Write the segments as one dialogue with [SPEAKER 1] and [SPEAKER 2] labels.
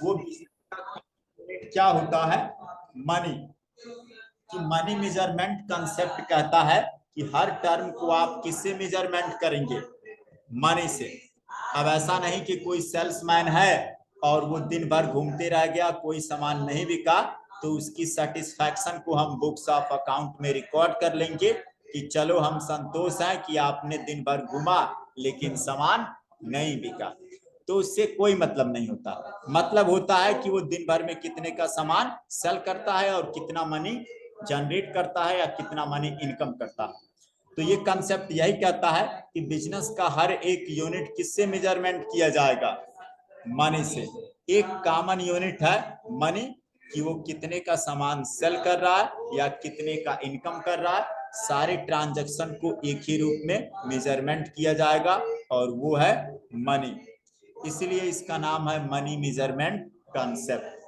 [SPEAKER 1] वो क्या होता है, मनी। कि मनी मेजरमेंट कंसेप्ट कहता है कि हर टर्म को आप किससे मेजरमेंट करेंगे, मनी से। अब ऐसा नहीं कि कोई सेल्समैन है और वो दिन भर घूमते रह गया, कोई सामान नहीं बिका, तो उसकी सेटिस्फैक्शन को हम बुक्स ऑफ अकाउंट में रिकॉर्ड कर लेंगे कि चलो हम संतोष हैं कि आपने दिन भर घूमा लेकिन सामान नहीं बिका। तो उससे कोई मतलब नहीं होता। मतलब होता है कि वो दिन भर में कितने का सामान सेल करता है और कितना मनी जनरेट करता है या कितना मनी इनकम करता है। तो ये कंसेप्ट यही कहता है कि बिजनेस का हर एक यूनिट किससे मेजरमेंट किया जाएगा, मनी से। एक कॉमन यूनिट है मनी, कि वो कितने का सामान सेल कर रहा है या कितने का इनकम कर रहा है। सारे ट्रांजैक्शन को एक ही रूप में मेजरमेंट किया जाएगा और वो है मनी। इसलिए इसका नाम है मनी मेजरमेंट कंसेप्ट।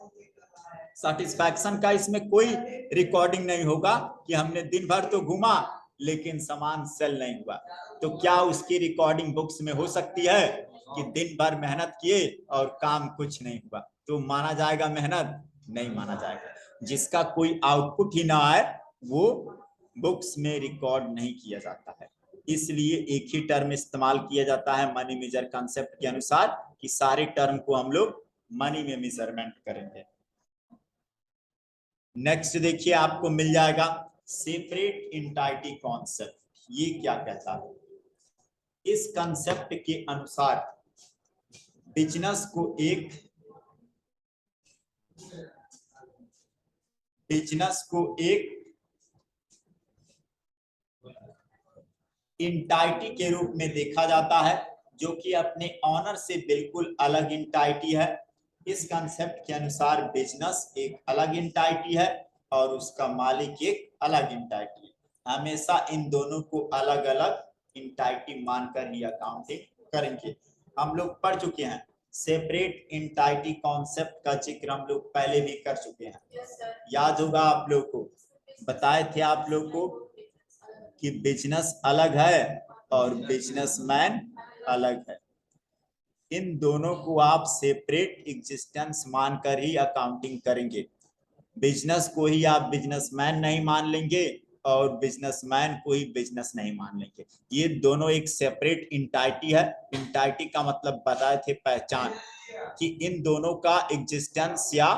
[SPEAKER 1] सेटिस्फैक्शन का इसमें कोई रिकॉर्डिंग नहीं होगा कि हमने दिन भर तो घूमा लेकिन सामान सेल नहीं हुआ। तो क्या उसकी रिकॉर्डिंग बुक्स में हो सकती है कि दिन भर मेहनत किए और काम कुछ नहीं हुआ, तो माना जाएगा मेहनत? नहीं माना जाएगा। जिसका कोई आउटपुट ही ना आए वो बुक्स में रिकॉर्ड नहीं किया जाता है। इसलिए एक ही टर्म इस्तेमाल किया जाता है मनी मेजर कंसेप्ट के अनुसार कि सारे टर्म को हम लोग मनी में मेजरमेंट करेंगे। नेक्स्ट देखिए आपको मिल जाएगा सेपरेट एंटिटी कॉन्सेप्ट। ये क्या कहता है? इस कंसेप्ट के अनुसार बिजनेस को एक एंटिटी के रूप में देखा जाता है जो कि अपने ऑनर से बिल्कुल अलग एंटिटी है। इस कंसेप्ट के अनुसार बिजनेस एक अलग एंटिटी है और उसका मालिक एक अलग एंटिटी है। हमेशा इन दोनों को अलग अलग एंटिटी मानकर ही अकाउंटिंग करेंगे। हम लोग पढ़ चुके हैं सेपरेट एंटिटी कॉन्सेप्ट का जिक्र हम लोग पहले भी कर चुके हैं। याद होगा आप लोग को, बताए थे आप लोग को कि बिजनेस अलग है और बिजनेसमैन अलग है। इन दोनों को आप सेपरेट एग्जिस्टेंस मानकर ही अकाउंटिंग करेंगे। बिजनेस को ही आप बिजनेसमैन नहीं मान लेंगे और बिजनेसमैन को ही बिजनेस नहीं मान लेंगे। ये दोनों एक सेपरेट एंटिटी है। एंटिटी का मतलब बताए थे पहचान, कि इन दोनों का एग्जिस्टेंस या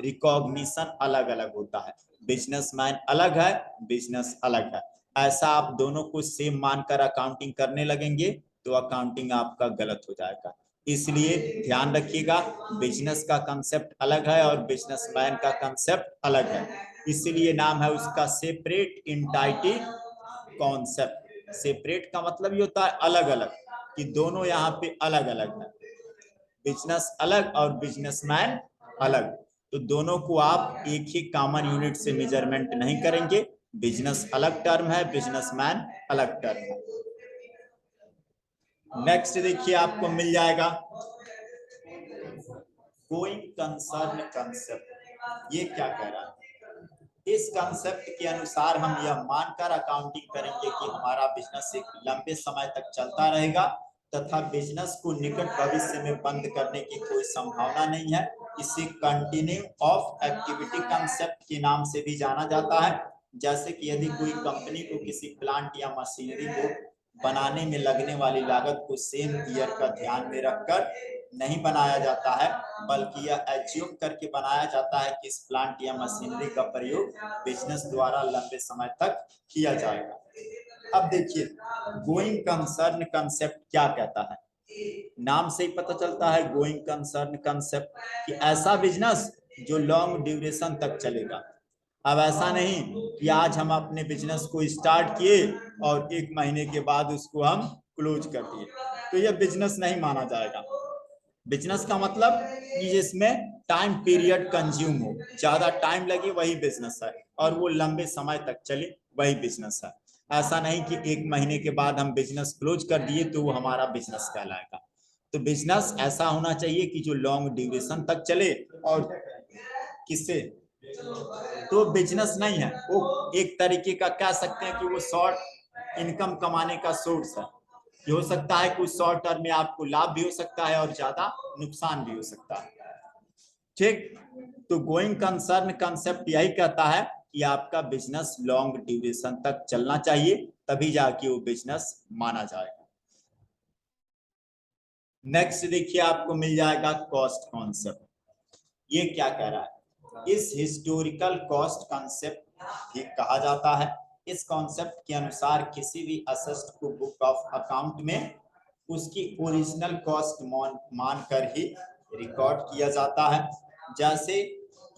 [SPEAKER 1] रिकॉग्निशन अलग अलग होता है। बिजनेसमैन अलग है, बिजनेस अलग है। ऐसा आप दोनों को सेम मानकर अकाउंटिंग करने लगेंगे तो अकाउंटिंग आपका गलत हो जाएगा। इसलिए ध्यान रखिएगा, बिजनेस का कंसेप्ट अलग है और बिजनेसमैन का कंसेप्ट अलग है। इसीलिए नाम है उसका सेपरेट एंटिटी कॉन्सेप्ट। सेपरेट का मतलब ये होता है अलग अलग, कि दोनों यहाँ पे अलग अलग है, बिजनेस अलग और बिजनेसमैन अलग। तो दोनों को आप एक ही कॉमन यूनिट से मेजरमेंट नहीं करेंगे। बिजनेस अलग टर्म है, बिजनेसमैन अलग टर्म है। नेक्स्ट देखिए आपको मिल जाएगा गोइंग कंसर्न कंसेप्ट। ये क्या कह रहा है? इस कंसेप्ट के अनुसार हम यह मानकर अकाउंटिंग करेंगे कि हमारा बिजनेस एक लंबे समय तक चलता रहेगा तथा बिजनेस को निकट भविष्य में बंद करने की कोई संभावना नहीं है। इसे कंटिन्यू ऑफ एक्टिविटी कंसेप्ट के नाम से भी जाना जाता है। जैसे कि यदि कोई कंपनी को किसी प्लांट या मशीनरी को बनाने में लगने वाली लागत को सेम ईयर का ध्यान में रखकर नहीं बनाया जाता है, बल्कि यह एज्यूम करके बनाया जाता है कि इस प्लांट या मशीनरी का प्रयोग बिजनेस द्वारा लंबे समय तक किया जाएगा। अब देखिए गोइंग कंसर्न कंसेप्ट क्या कहता है। नाम से ही पता चलता है गोइंग कंसर्न कंसेप्ट कि ऐसा बिजनेस जो लॉन्ग ड्यूरेशन तक चलेगा। अब ऐसा नहीं कि आज हम अपने बिजनेस को स्टार्ट किए और एक महीने के बाद उसको हम क्लोज कर दिए, तो यह बिजनेस नहीं माना जाएगा। बिजनेस का मतलब कि जिसमें टाइम पीरियड कंज्यूम हो, ज्यादा टाइम लगे, वही बिजनेस है, और वो लंबे समय तक चले, वही बिजनेस है। ऐसा नहीं कि एक महीने के बाद हम बिजनेस क्लोज कर दिए तो वो हमारा बिजनेस कहलाएगा। तो बिजनेस ऐसा होना चाहिए कि जो लॉन्ग ड्यूरेशन तक चले। और किससे? तो बिजनेस नहीं है वो, एक तरीके का कह सकते हैं कि वो शॉर्ट इनकम कमाने का सोर्स है। ये हो सकता है कि उस शॉर्ट टर्म में आपको लाभ भी हो सकता है और ज्यादा नुकसान भी हो सकता है। ठीक। तो गोइंग कंसर्न कंसेप्ट यही कहता है कि आपका बिजनेस लॉन्ग ड्यूरेशन तक चलना चाहिए, तभी जाके वो बिजनेस माना जाएगा। नेक्स्ट देखिए आपको मिल जाएगा कॉस्ट कॉन्सेप्ट। ये क्या कह रहा है, इस हिस्टोरिकल कॉस्ट कॉन्सेप्ट भी कहा जाता है। इस कॉन्सेप्ट के अनुसार किसी भी असेट को बुक ऑफ अकाउंट में उसकी ओरिजिनल कॉस्ट मानकर ही रिकॉर्ड किया जाता है। जैसे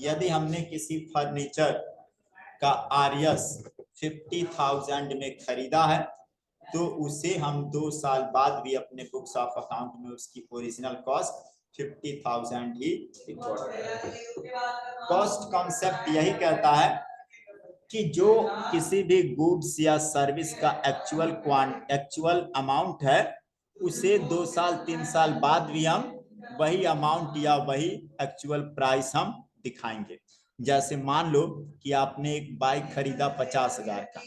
[SPEAKER 1] यदि हमने किसी फर्नीचर का आरएस 50,000 में खरीदा है, तो उसे हम 2 साल बाद भी अपने बुक्स ऑफ अकाउंट में उसकी ओरिजिनल कॉस्ट 50,000 ही रिकॉर्ड करेंगे। कॉस्ट कॉन्सेप्ट यही कहता है कि जो किसी भी गुड्स या सर्विस का एक्चुअल अमाउंट है, उसे 2 साल 3 साल बाद भी हम वही अमाउंट या वही एक्चुअल प्राइस हम दिखाएंगे। जैसे मान लो कि आपने एक बाइक खरीदा 50,000 का,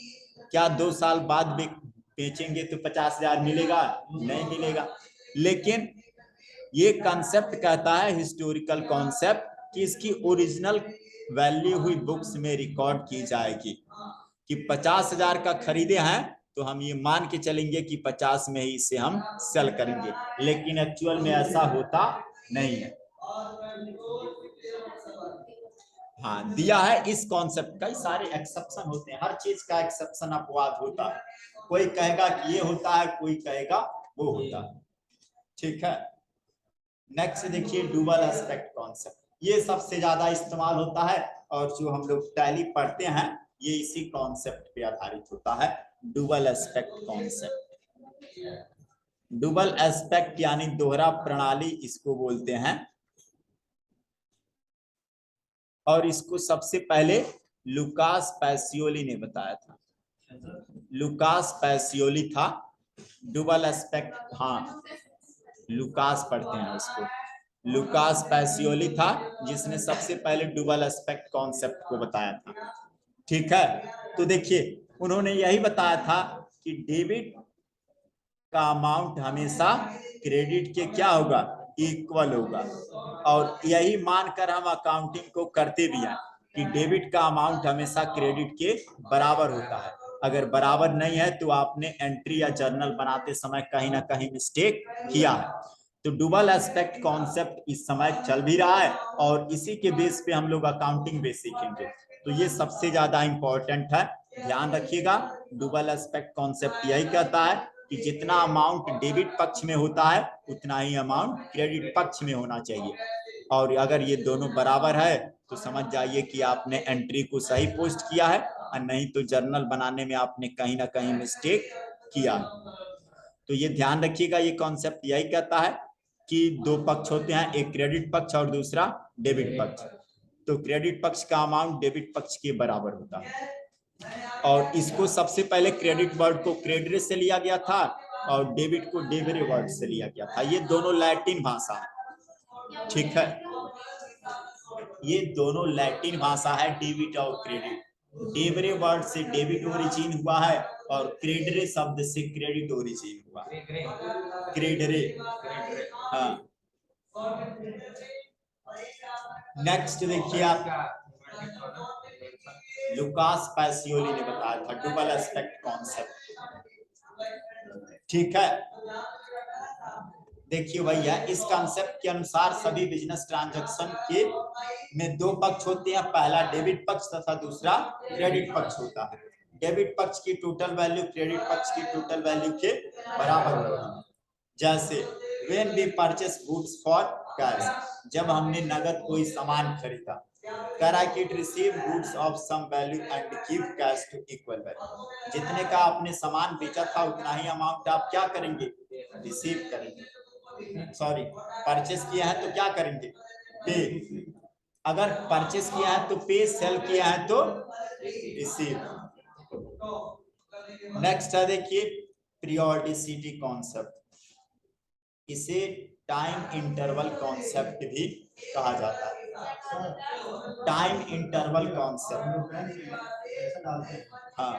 [SPEAKER 1] क्या 2 साल बाद बेचेंगे तो 50,000 मिलेगा? नहीं मिलेगा। लेकिन ये कॉन्सेप्ट कहता है, हिस्टोरिकल कॉन्सेप्ट, कि इसकी ओरिजिनल वैल्यू हुई बुक्स में रिकॉर्ड की जाएगी कि 50,000 का खरीदे हैं, तो हम ये मान के चलेंगे कि 50 में ही इसे हम सेल करेंगे, लेकिन एक्चुअल में ऐसा होता नहीं है। हाँ, दिया है इस कॉन्सेप्ट। कई सारे एक्सेप्शन होते हैं, हर चीज का एक्सेप्शन अपवाद होता है। कोई कहेगा कि ये होता है, कोई कहेगा वो होता है। ठीक है। नेक्स्ट देखिए डुअल एस्पेक्ट कॉन्सेप्ट। ये सबसे ज्यादा इस्तेमाल होता है, और जो हम लोग टैली पढ़ते हैं ये इसी कॉन्सेप्ट पे आधारित होता है, dual aspect concept. Dual aspect यानी दोहरा प्रणाली इसको बोलते हैं, और इसको सबसे पहले लुकास पैसियोली ने बताया था। लुकास पैसियोली था डुअल एस्पेक्ट। हाँ, लुकास पढ़ते हैं उसको। लुकास पैसियोली था जिसने सबसे पहले डुअल एस्पेक्ट कॉन्सेप्ट को बताया था। ठीक है। तो देखिए उन्होंने यही बताया था कि डेबिट का अमाउंट हमेशा क्रेडिट के क्या होगा, इक्वल होगा। और यही मानकर हम अकाउंटिंग को करते भी हैं कि डेबिट का अमाउंट हमेशा क्रेडिट के बराबर होता है। अगर बराबर नहीं है तो आपने एंट्री या जर्नल बनाते समय कहीं ना कहीं मिस्टेक किया है। तो डुअल एस्पेक्ट कॉन्सेप्ट इस समय चल भी रहा है, और इसी के बेस पे हम लोग अकाउंटिंग बेस सीखेंगे। तो ये सबसे ज्यादा इंपॉर्टेंट है, ध्यान रखिएगा। डुअल एस्पेक्ट कॉन्सेप्ट यही कहता है कि जितना अमाउंट डेबिट पक्ष में होता है उतना ही अमाउंट क्रेडिट पक्ष में होना चाहिए। और अगर ये दोनों बराबर है तो समझ जाइए कि आपने एंट्री को सही पोस्ट किया है, और नहीं तो जर्नल बनाने में आपने कहीं ना कहीं मिस्टेक किया। तो ये ध्यान रखिएगा, ये कॉन्सेप्ट यही कहता है कि 2 पक्ष होते हैं, एक क्रेडिट पक्ष और दूसरा डेबिट पक्ष। तो क्रेडिट पक्ष का अमाउंट डेबिट पक्ष के बराबर होता है। और इसको सबसे पहले क्रेडिट वर्ड को क्रेडिट से लिया गया था, और डेबिट को डेबरे वर्ड से लिया गया था। ये दोनों लैटिन भाषा है। ठीक है, ये दोनों लैटिन भाषा है, डेबिट और क्रेडिट। डेबरे वर्ड से डेबिट ओरिजिन हुआ है, और क्रेडरे शब्द से क्रेडिट ओरिजिन हुआ। क्रेडरे, हाँ। नेक्स्ट देखिए आप, लुकास पैसियोली ने बताया था डुअल एस्पेक्ट कॉन्सेप्ट। ठीक है। देखिए भैया, इस कॉन्सेप्ट के अनुसार सभी बिजनेस ट्रांजैक्शन के में 2 पक्ष होते हैं, पहला डेबिट पक्ष तथा दूसरा क्रेडिट पक्ष होता है। डेबिट पक्ष की टोटल वैल्यू क्रेडिट पक्ष की टोटल वैल्यू के बराबर होगी। जैसे when we purchase goods for cash, जब हमने नगद कोई सामान खरीदा, it receive goods of some value and give cash to equal value. जितने का आपने सामान बेचा था उतना ही अमाउंट आप क्या करेंगे, रिसीव करेंगे। सॉरी, परचेस किया है तो क्या करेंगे, पे। अगर परचेस किया है तो पे, सेल किया है तो रिसीव। नेक्स्ट है देखिए पीरियोडिसिटी कॉन्सेप्ट। इसे टाइम इंटरवल कॉन्सेप्ट भी कहा जाता है। टाइम इंटरवल कॉन्सेप्ट, हाँ।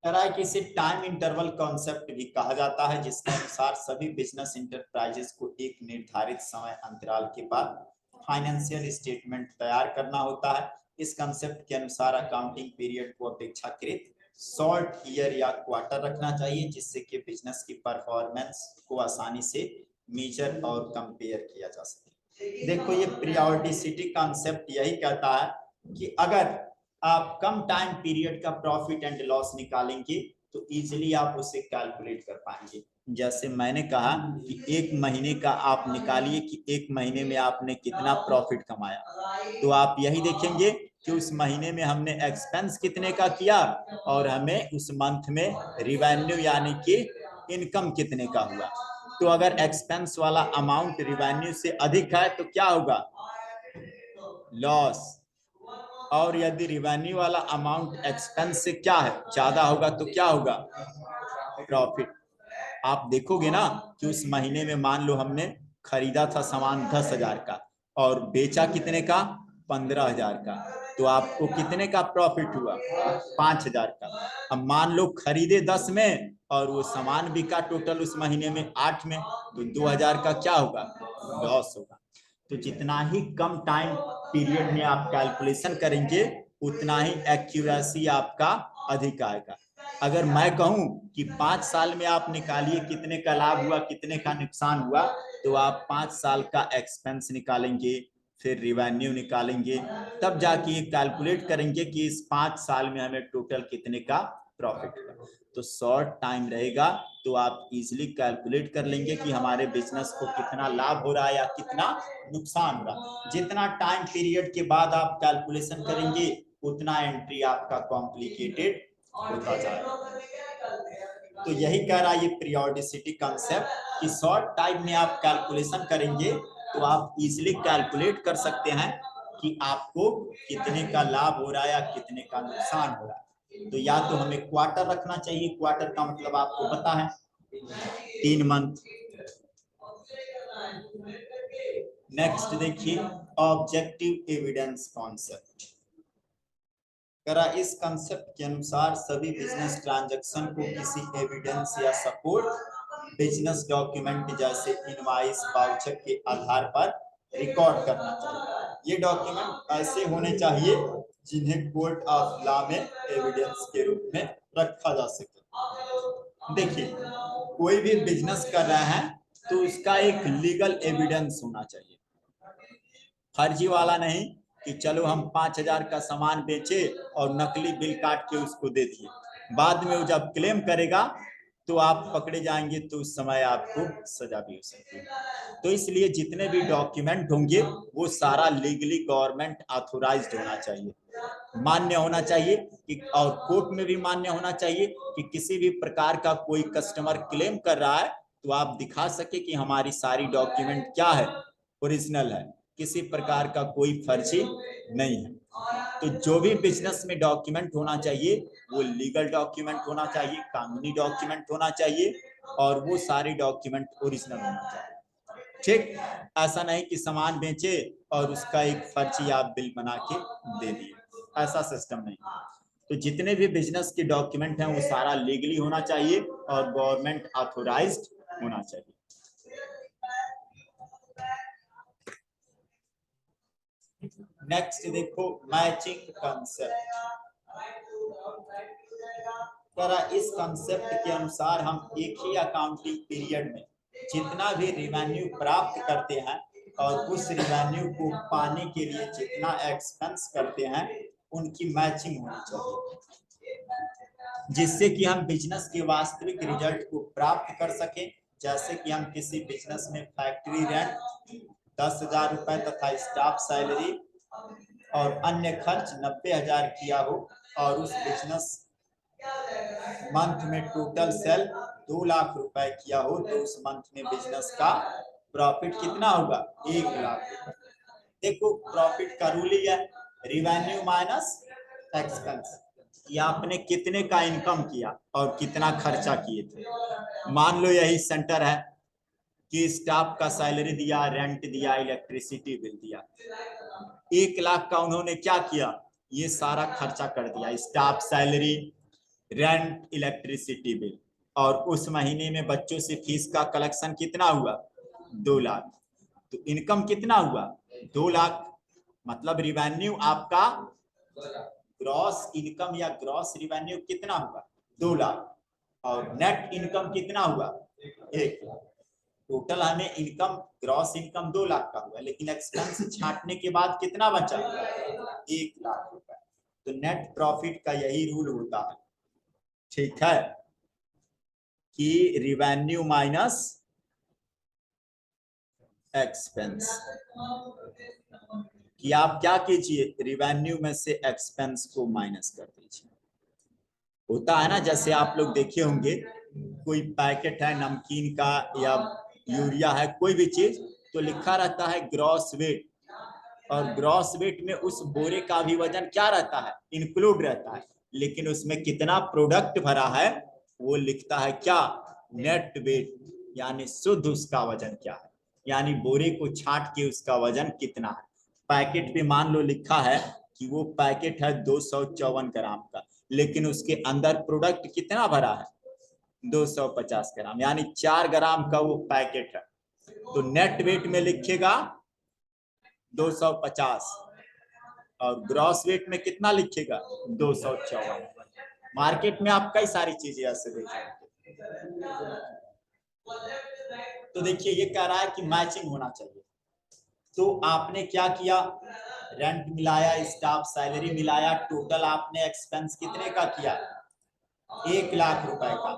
[SPEAKER 1] तरह की इसे टाइम इंटरवल कॉन्सेप्ट भी कहा जाता है, जिसके अनुसार सभी बिजनेस इंटरप्राइजेस को एक निर्धारित समय अंतराल के बाद फाइनेंशियल स्टेटमेंट तैयार करना होता है। इस कॉन्सेप्ट के अनुसार अकाउंटिंग पीरियड को अपेक्षाकृत शॉर्ट ईयर या क्वार्टर रखना चाहिए, जिससे कि बिजनेस की परफॉर्मेंस को आसानी से मेजर और कंपेयर किया जा सके। देखो, ये पीरियोडिसिटी कॉन्सेप्ट यही कहता है कि अगर आप कम टाइम पीरियड का प्रॉफिट एंड लॉस निकालेंगे तो इजीली आप उसे कैलकुलेट कर पाएंगे। जैसे मैंने कहा कि एक महीने का आप निकालिए कि एक महीने में आपने कितना प्रॉफिट कमाया, तो आप यही देखेंगे कि उस महीने में हमने एक्सपेंस कितने का किया और हमें उस मंथ में रिवेन्यू यानी कि इनकम कितने का हुआ। तो अगर एक्सपेंस वाला अमाउंट रिवेन्यू से अधिक है तो क्या होगा, लॉस, और यदि रिवेन्यू वाला अमाउंट एक्सपेंस से क्या है, ज्यादा होगा तो क्या होगा, प्रॉफिट। आप देखोगे ना कि उस महीने में मान लो हमने खरीदा था सामान 10,000 का और बेचा कितने का, 15,000 का, तो आपको कितने का प्रॉफिट हुआ, 5,000 का। अब मान लो खरीदे 10 में और वो सामान बिका टोटल उस महीने में 8 में, तो 2,000 का क्या होगा, लॉस होगा। तो जितना ही कम टाइम पीरियड में आप कैलकुलेशन करेंगे उतना ही एक्यूरेसी आपका अधिक आएगा। अगर मैं कहूं कि 5 साल में आप निकालिए कितने का लाभ हुआ कितने का नुकसान हुआ, तो आप 5 साल का एक्सपेंस निकालेंगे, फिर रिवेन्यू निकालेंगे, तब जाके ये कैलकुलेट करेंगे कि इस 5 साल में हमें टोटल कितने का प्रॉफिट हुआ। तो शॉर्ट टाइम रहेगा तो आप इजीली कैलकुलेट कर लेंगे कि हमारे बिजनेस को कितना लाभ हो रहा है या कितना नुकसान हो रहा है। जितना टाइम पीरियड के बाद आप कैलकुलेशन करेंगे उतना एंट्री आपका कॉम्प्लिकेटेड होता जाएगा। तो यही कह रहा है ये पीरियोडिसिटी कॉन्सेप्ट कि शॉर्ट टाइम में आप कैलकुलेशन करेंगे तो आप इजीली कैलकुलेट कर सकते हैं कि आपको कितने का लाभ हो रहा है या कितने का नुकसान हो रहा है। तो या तो हमें क्वार्टर रखना चाहिए, क्वार्टर का मतलब आपको पता है 3 मंथ। नेक्स्ट देखिए ऑब्जेक्टिव एविडेंस कॉन्सेप्ट। करा इस कंसेप्ट के अनुसार सभी बिजनेस ट्रांजैक्शन को किसी एविडेंस या सपोर्ट बिजनेस डॉक्यूमेंट जैसे इनवॉइस वाउचर के आधार पर रिकॉर्ड करना चाहिए। ये डॉक्यूमेंट ऐसे होने चाहिए जिन्हें कोर्ट ऑफ लॉ में एविडेंस के रूप में रखा जा सके। देखिए, कोई भी बिजनेस कर रहा है तो उसका एक लीगल एविडेंस होना चाहिए, फर्जी वाला नहीं कि चलो हम 5,000 का सामान बेचे और नकली बिल काट के उसको दे दिए, बाद में वो जब क्लेम करेगा तो आप पकड़े जाएंगे तो उस समय आपको सजा भी हो सकती है। तो इसलिए जितने भी डॉक्यूमेंट होंगे वो सारा लीगली गवर्नमेंट ऑथोराइज्ड होना चाहिए, मान्य होना चाहिए कि, और कोर्ट में भी मान्य होना चाहिए कि किसी भी प्रकार का कोई कस्टमर क्लेम कर रहा है तो आप दिखा सके कि हमारी सारी डॉक्यूमेंट क्या है, ओरिजिनल है, किसी प्रकार का कोई फर्जी नहीं है। तो जो भी बिजनेस में डॉक्यूमेंट होना चाहिए वो लीगल डॉक्यूमेंट होना चाहिए, कानूनी डॉक्यूमेंट होना चाहिए और वो सारे डॉक्यूमेंट ओरिजिनल होना चाहिए। ठीक, ऐसा नहीं कि सामान बेचे और उसका एक फर्जी आप बिल बना के दे दिए, ऐसा सिस्टम नहीं। तो जितने भी बिजनेस के डॉक्यूमेंट हैं वो सारा लीगली होना चाहिए और गवर्नमेंट ऑथोराइज्ड होना चाहिए। नेक्स्ट देखो मैचिंग कंसेप्ट। इस कंसेप्ट के अनुसार हम एक ही अकाउंटिंग पीरियड में जितना भी रिवेन्यू प्राप्त करते हैं और उस रिवेन्यू को पाने के लिए जितना एक्सपेंस करते हैं उनकी मैचिंग होनी चाहिए, जिससे कि हम बिजनेस के वास्तविक रिजल्ट को प्राप्त कर सकें। जैसे कि हम किसी बिजनेस में फैक्ट्री रेंट 10,000 रुपए तथा स्टाफ सैलरी और अन्य खर्च 90,000 किया हो और उस बिजनेस मंथ में टोटल सेल 2 लाख रुपए किया हो तो उस मंथ में बिजनेस का प्रॉफिट कितना होगा, 1 लाख रुपए। देखो प्रॉफिट का रूल ही है रिवेन्यू माइनस एक्सपेंस, कि आपने कितने का इनकम किया और कितना खर्चा किए थे। मान लो यही सेंटर है कि स्टाफ का सैलरी दिया, रेंट दिया, इलेक्ट्रिसिटी बिल दिया, 1 लाख का उन्होंने क्या किया, ये सारा खर्चा कर दिया, staff salary, rent, electricity bill, और उस महीने में बच्चों से फीस का कलेक्शन कितना हुआ, 2 लाख। तो इनकम कितना हुआ, 2 लाख। मतलब रिवेन्यू आपका ग्रॉस इनकम या ग्रॉस रिवेन्यू कितना हुआ, 2 लाख। और नेट इनकम कितना हुआ, 1 लाख। टोटल हमें इनकम, ग्रॉस इनकम 2 लाख का हुआ, लेकिन एक्सपेंस छांटने के बाद कितना बचा, 1 लाख रुपए। तो नेट प्रॉफिट का यही रूल होता है, ठीक है, कि रिवेन्यू माइनस एक्सपेंस। कि आप क्या कीजिए, रिवेन्यू में से एक्सपेंस को माइनस कर दीजिए। होता है ना, जैसे आप लोग देखे होंगे, कोई पैकेट है नमकीन का या यूरिया है, कोई भी चीज, तो लिखा रहता है ग्रॉस वेट, और ग्रॉस वेट में उस बोरे का भी वजन क्या रहता है, इंक्लूड रहता है, लेकिन उसमें कितना प्रोडक्ट भरा है वो लिखता है क्या, नेट वेट, यानी शुद्ध उसका वजन क्या है, यानी बोरे को छांट के उसका वजन कितना है। पैकेट पे मान लो लिखा है कि वो पैकेट है 254 ग्राम का, लेकिन उसके अंदर प्रोडक्ट कितना भरा है, 250 ग्राम, यानी 4 ग्राम का वो पैकेट है। तो नेट वेट में लिखेगा 250, और ग्रॉस वेट में कितना लिखेगा, 254। मार्केट में आप कई सारी चीजें ऐसे देखेंगे। तो देखिए ये कह रहा है कि मैचिंग होना चाहिए। तो आपने क्या किया, रेंट मिलाया, स्टाफ सैलरी मिलाया, टोटल आपने एक्सपेंस कितने का किया, 1 लाख रुपए का,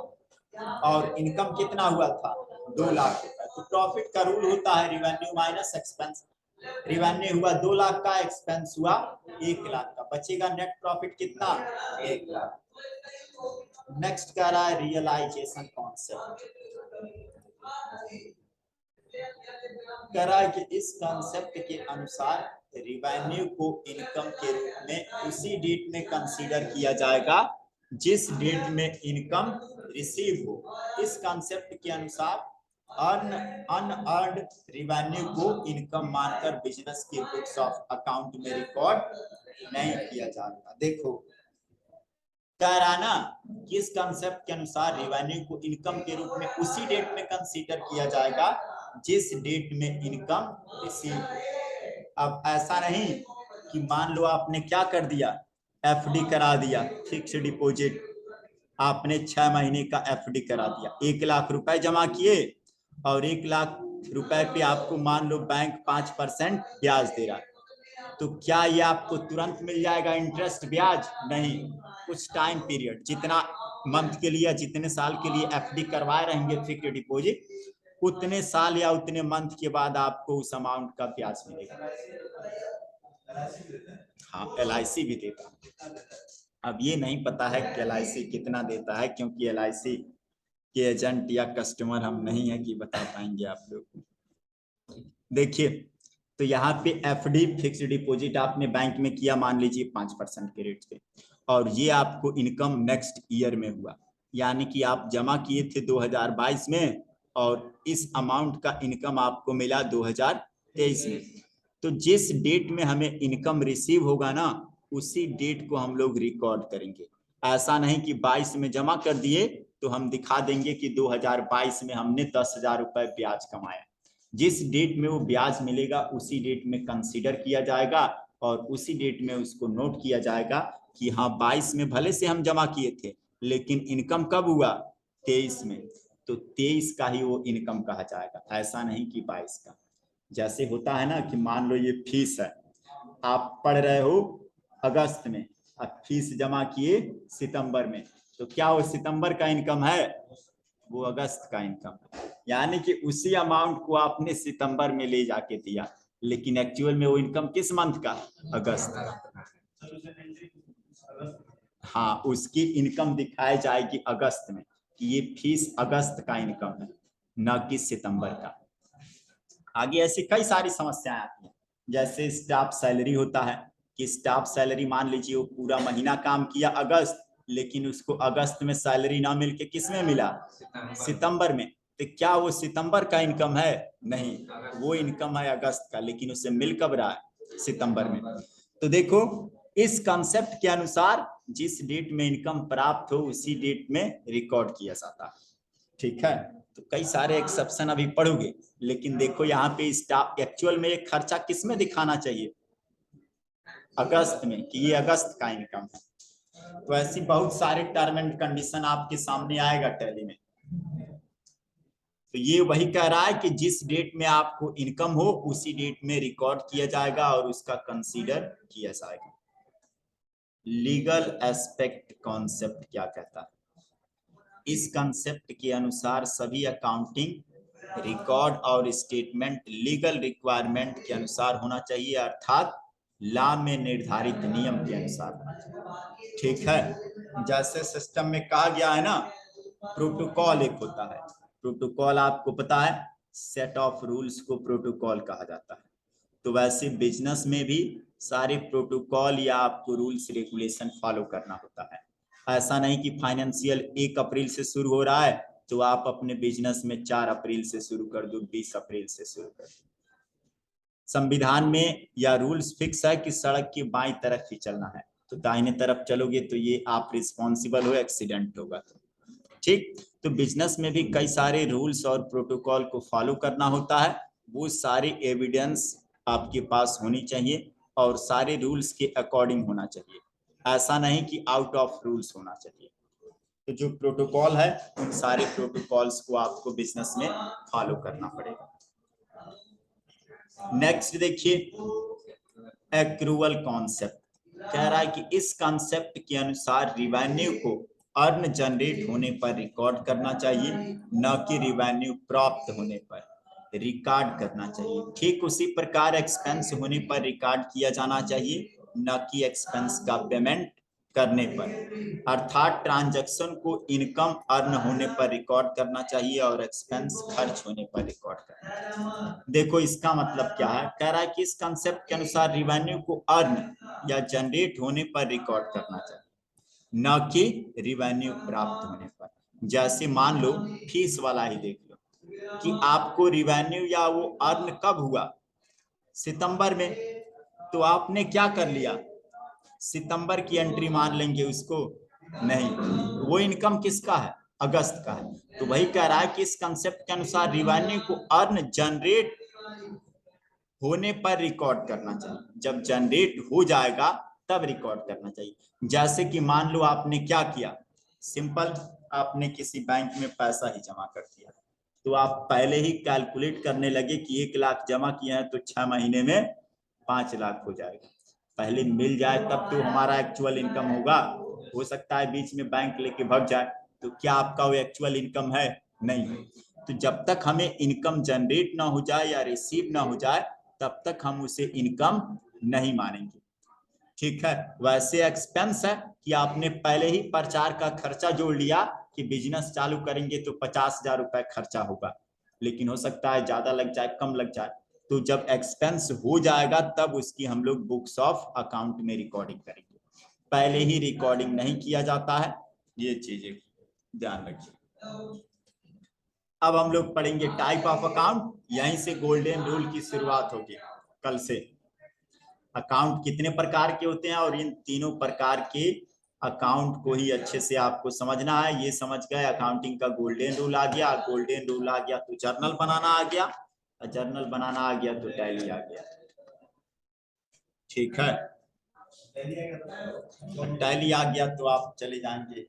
[SPEAKER 1] और इनकम कितना हुआ था, 2 लाख रुपए। तो प्रॉफिट का रूल होता है रिवेन्यू माइनस एक्सपेंस। रिवेन्यू हुआ 2 लाख का, एक्सपेंस हुआ 1 लाख का, बचेगा नेट प्रॉफिट कितना, 1 लाख। नेक्स्ट कह रहा है रियलाइजेशन कॉन्सेप्ट। कह रहा है कि इस कॉन्सेप्ट के अनुसार रिवेन्यू को इनकम के रूप में उसी डेट में कंसीडर किया जाएगा जिस डेट में इनकम रिसीव हो। इस कॉन्सेप्ट के अनुसार अनअर्न्ड रिवेन्यू को इनकम मानकर बिजनेस के बुक्स ऑफ अकाउंट में रिकॉर्ड नहीं किया जाता। देखो कह रहा ना कि इस कॉन्सेप्ट के अनुसार रिवेन्यू को इनकम के रूप में उसी डेट में कंसीडर किया जाएगा जिस डेट में इनकम रिसीव हो। अब ऐसा नहीं कि मान लो आपने क्या कर दिया, एफडी करा दिया, फिक्स डिपॉजिट, आपने 6 महीने का एफडी करा दिया, 1 लाख रुपए जमा किए, और 1 लाख रुपए पे आपको मान लो बैंक 5% ब्याज दे रहा है, तो क्या ये आपको तुरंत मिल जाएगा इंटरेस्ट ब्याज, नहीं, कुछ टाइम पीरियड, जितना मंथ के लिए, जितने साल के लिए एफडी करवाए रहेंगे फिक्स डिपॉजिट, उतने साल या उतने मंथ के बाद आपको उस अमाउंट का ब्याज मिलेगा। हाँ, LIC भी देता है। अब ये नहीं पता है कि LIC कितना देता है, क्योंकि LIC के एजेंट या कस्टमर हम नहीं है कि बता पाएंगे आप लोग को। देखिए, तो यहाँ पे एफडी फिक्स्ड डिपॉजिट आपने बैंक में किया, मान लीजिए 5% के रेट से, और ये आपको इनकम नेक्स्ट ईयर में हुआ, यानी कि आप जमा किए थे 2022 में, और इस अमाउंट का इनकम आपको मिला 2023 में। तो जिस डेट में हमें इनकम रिसीव होगा ना, उसी डेट को हम लोग रिकॉर्ड करेंगे। ऐसा नहीं कि 22 में जमा कर दिए तो हम दिखा देंगे कि 2022 में हमने 10,000 रुपए ब्याज कमाया। जिस डेट में वो ब्याज मिलेगा उसी डेट में कंसीडर किया जाएगा, और उसी डेट में उसको नोट किया जाएगा कि हाँ 22 में भले से हम जमा किए थे, लेकिन इनकम कब हुआ, 23 में, तो 23 का ही वो इनकम कहा जाएगा, ऐसा नहीं कि 22 का। जैसे होता है ना कि मान लो ये फीस है, आप पढ़ रहे हो अगस्त में, अब फीस जमा किए सितंबर में, तो क्या वो सितंबर का इनकम है, वो अगस्त का इनकम है। यानी कि उसी अमाउंट को आपने सितंबर में ले जाके दिया, लेकिन एक्चुअल में वो इनकम किस मंथ का, अगस्त का। हाँ, उसकी इनकम दिखाई जाएगी अगस्त में कि ये फीस अगस्त का इनकम है, न कि सितंबर का। आगे ऐसी कई सारी समस्याएं आती हैं, जैसे स्टाफ सैलरी होता है कि स्टाफ सैलरी मान लीजिए वो पूरा महीना काम किया अगस्त, लेकिन उसको अगस्त में सैलरी ना मिल के किस में मिला, सितंबर में, तो क्या वो सितंबर का इनकम है, नहीं, वो इनकम है अगस्त का, लेकिन उसे मिल कब रहा है, सितंबर में। तो देखो इस कंसेप्ट के अनुसार जिस डेट में इनकम प्राप्त हो उसी डेट में रिकॉर्ड किया जाता है। ठीक है, तो कई सारे एक्सेप्शन अभी पढ़ोगे, लेकिन देखो यहाँ पे स्टाफ एक्चुअल में ये खर्चा किस में दिखाना चाहिए, अगस्त में, कि ये अगस्त का इनकम है। तो ऐसी बहुत सारे टर्म एंड कंडीशन आपके सामने आएगा टैली में। तो ये वही कह रहा है कि जिस डेट में आपको इनकम हो उसी डेट में रिकॉर्ड किया जाएगा और उसका कंसीडर किया जाएगा। लीगल एस्पेक्ट कॉन्सेप्ट क्या कहता है? इस कंसेप्ट के अनुसार सभी अकाउंटिंग रिकॉर्ड और स्टेटमेंट लीगल रिक्वायरमेंट के अनुसार होना चाहिए, अर्थात लॉ में निर्धारित नियम के अनुसार होना चाहिए। ठीक है, जैसे सिस्टम में कहा गया है ना, प्रोटोकॉल एक होता है। प्रोटोकॉल आपको पता है, सेट ऑफ रूल्स को प्रोटोकॉल कहा जाता है। तो वैसे बिजनेस में भी सारे प्रोटोकॉल या आपको रूल्स रेगुलेशन फॉलो करना होता है। ऐसा नहीं कि फाइनेंशियल 1 अप्रैल से शुरू हो रहा है तो आप अपने बिजनेस में 4 अप्रैल से शुरू कर दो, 20 अप्रैल से शुरू कर दो। संविधान में या रूल्स फिक्स है कि सड़क की बाईं तरफ ही चलना है, तो दाहिने तरफ चलोगे तो ये आप रिस्पॉन्सिबल हो, एक्सीडेंट होगा तो। ठीक, तो बिजनेस में भी कई सारे रूल्स और प्रोटोकॉल को फॉलो करना होता है। वो सारे एविडेंस आपके पास होनी चाहिए और सारे रूल्स के अकॉर्डिंग होना चाहिए। ऐसा नहीं कि आउट ऑफ रूल्स होना चाहिए। तो जो प्रोटोकॉल है उन सारे प्रोटोकॉल्स को आपको बिजनेस में फॉलो करना पड़ेगा। नेक्स्ट देखिए, एक्रूवल कॉन्सेप्ट कह रहा है कि इस कॉन्सेप्ट के अनुसार रिवेन्यू को अर्न जनरेट होने पर रिकॉर्ड करना चाहिए, न कि रिवेन्यू प्राप्त होने पर रिकॉर्ड करना चाहिए। ठीक उसी प्रकार एक्सपेंस होने पर रिकॉर्ड किया जाना चाहिए, न कि एक्सपेंस का पेमेंट करने पर। अर्थात ट्रांजैक्शन को इनकम अर्न होने पर रिकॉर्ड करना चाहिए और एक्सपेंस खर्च होने पर रिकॉर्ड करना चाहिए। देखो इसका मतलब क्या है, कह रहा है कि इस कंसेप्ट के अनुसार रिवेन्यू को अर्न या जनरेट होने पर रिकॉर्ड करना चाहिए, न कि रिवेन्यू प्राप्त होने पर। जैसे मान लो फीस वाला ही देख लो कि आपको रिवेन्यू या वो अर्न कब हुआ, सितंबर में, तो आपने क्या कर लिया, सितंबर की एंट्री मान लेंगे उसको, नहीं, वो इनकम किसका है, अगस्त का है। तो वही कह रहा है कि इस कंसेप्ट के अनुसार रिवेन्यू को अर्न जनरेट होने पर रिकॉर्ड करना चाहिए, जब जनरेट हो जाएगा तब रिकॉर्ड करना चाहिए। जैसे कि मान लो आपने क्या किया, सिंपल, आपने किसी बैंक में पैसा ही जमा कर दिया, तो आप पहले ही कैलकुलेट करने लगे कि 1 लाख जमा किया है तो 6 महीने में 5 लाख हो जाएगा। पहले मिल जाए तब तो हमारा एक्चुअल इनकम होगा। हो सकता है बीच में बैंक लेके भाग जाए, तो क्या आपका वो एक्चुअल इनकम है? नहीं। तो जब तक हमें इनकम जनरेट ना हो जाए या रिसीव ना हो जाए तब तक हम उसे इनकम नहीं मानेंगे। ठीक है, वैसे एक्सपेंस है कि आपने पहले ही प्रचार का खर्चा जोड़ लिया कि बिजनेस चालू करेंगे तो 50,000 रुपए खर्चा होगा, लेकिन हो सकता है ज्यादा लग जाए, कम लग जाए। तो जब एक्सपेंस हो जाएगा तब उसकी हम लोग बुक्स ऑफ अकाउंट में रिकॉर्डिंग करेंगे, पहले ही रिकॉर्डिंग नहीं किया जाता है। ये चीजें ध्यान रखिए। अब हम लोग पढ़ेंगे टाइप ऑफ अकाउंट, यहीं से गोल्डन रूल की शुरुआत होगी कल से। अकाउंट कितने प्रकार के होते हैं और इन तीनों प्रकार के अकाउंट को ही अच्छे से आपको समझना है। ये समझ गए, अकाउंटिंग का गोल्डन रूल आ गया, गोल्डन रूल आ गया तो जर्नल बनाना आ गया, और जर्नल बनाना आ गया तो टैली आ गया। ठीक है, टैली आ गया तो आप चले जाएंगे